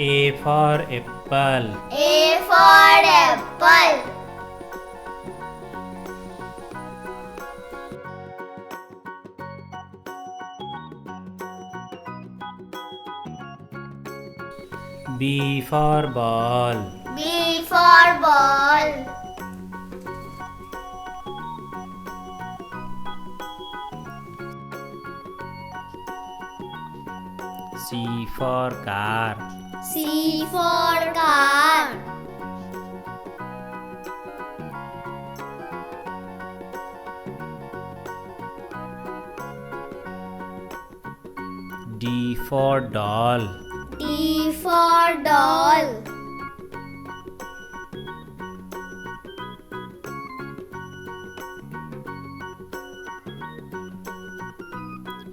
A for apple. A for apple. B for ball. B for ball. C for car. C for car. D for doll. D for doll.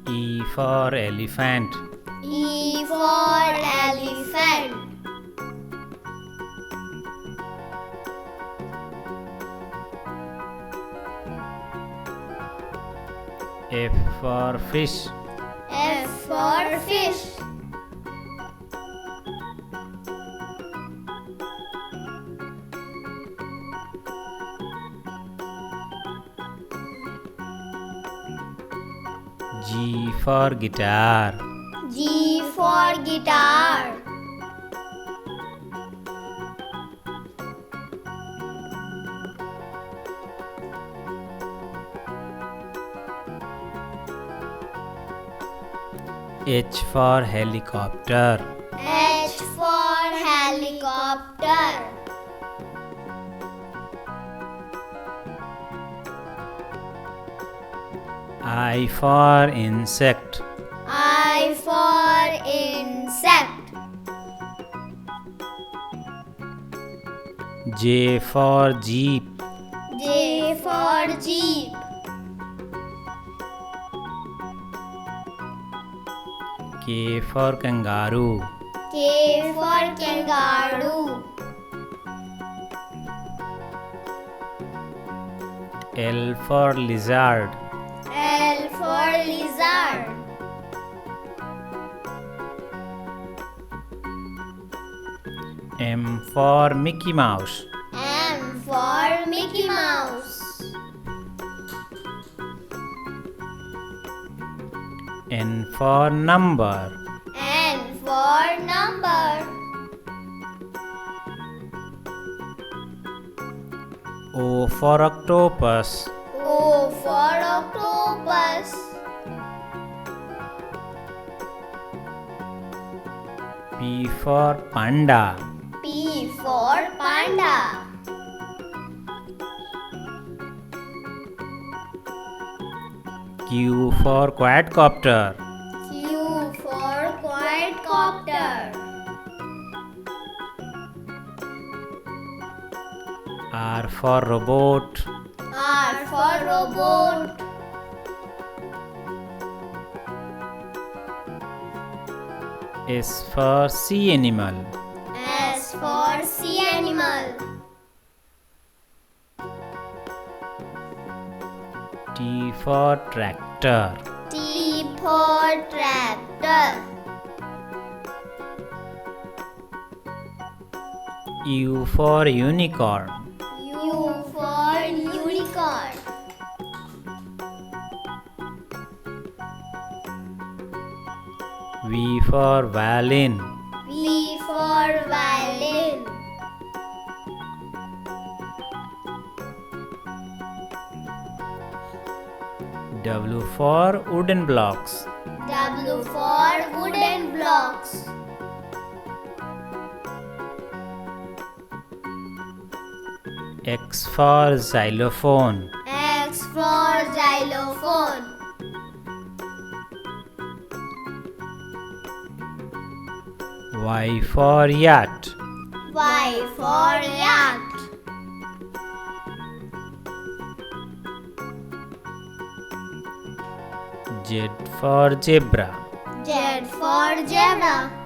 E for elephant. E for elephant. F for fish. F for fish. G for guitar. G for guitar. H for helicopter. H for helicopter. I for insect. I for insect. J for jeep. J for jeep. K for kangaroo. K for kangaroo. L for lizard. L for lizard. M for Mickey Mouse. M for Mickey Mouse. N for number. N for number. O for octopus. O for octopus. P for panda. P for panda. Q for quadcopter. Q for quadcopter. R for robot. R for robot. S for sea animal. S for sea animal. T for tractor. T for tractor. U for unicorn. U for unicorn. V for violin. V for violin. W for wooden blocks. W for wooden blocks. X for xylophone. X for xylophone. Y for yacht. Y for yacht. Z for zebra. Z for zebra.